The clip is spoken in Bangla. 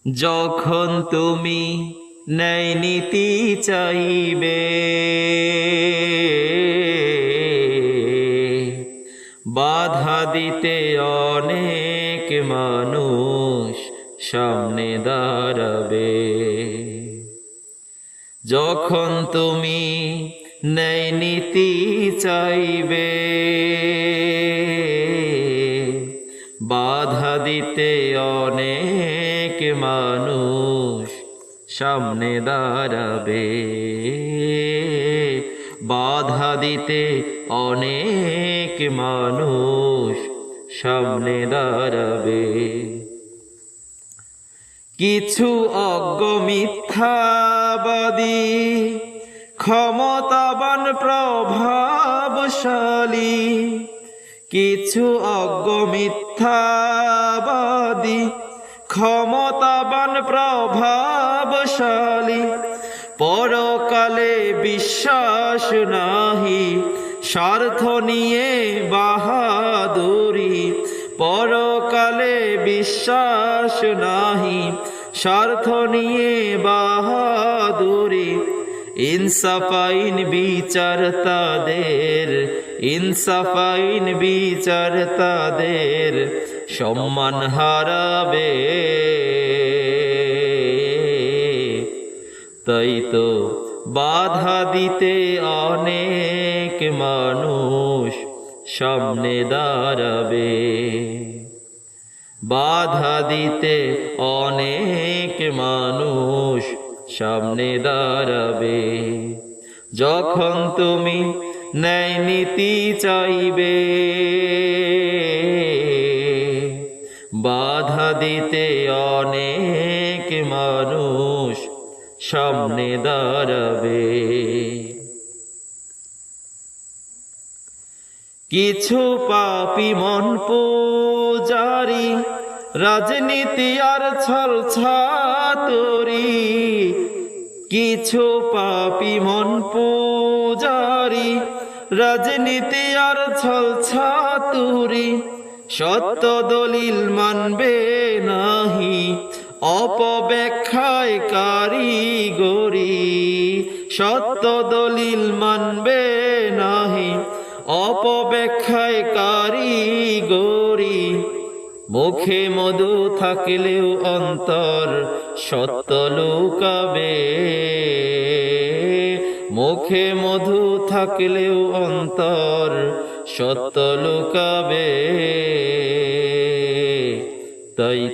যখন তুমি ন্যায় নীতি চাইবে, বাধা দিতে অনেক মানুষ সামনে দাঁড়াবে। যখন তুমি ন্যায় নীতি চাইবে, বাধা দিতে অনেক মানুষ সামনে দাঁড়াবে। বাধা দিতে অনেক মানুষ সামনে দাঁড়াবে। কিছু অজ্ঞ মিথ্যাবাদী ক্ষমতাবান প্রভাবশালী, কিছু অজ্ঞ মিথ্যাবাদী ক্ষমতাবান প্রভাবশালী, পরকালে বিশ্বাস নাহি, স্বার্থ নিয়ে বাহাদুরি। পরকালে বিশ্বাস নাহি, স্বার্থ নিয়ে বাহাদুরি। ইনসাফ আইন বিচার তাদের, ইনসাফ আইন বিচার তাদের সম্মান হারাবে। তাই তো বাধা দিতে অনেক মানুষ সামনে দাঁড়াবে। বাধা দিতে অনেক মানুষ সামনে দাঁড়াবে। যখন তুমি ন্যায় নীতি চাইবে, বাধা দিতে অনেক মানুষ সামনে দাঁড়াবে। কিছু পাপী মন পূজারি, রাজনীতি আর ছল ছাতুরি। কিছু পাপী মন পূজারি, রাজনীতি আর ছল ছাতুরি। সত্য দলিল মানবে নাহি, অপব্যাখ্যায় কারিগরি। সত্য দলিল মানবে নাহি, অপব্যাখ্যায় কারিগরি। মুখে মধু থাকলেও অন্তর সত্য লুকাবে। মুখে মধু থাকলেও অন্তর সত্য লুকাবে। তাই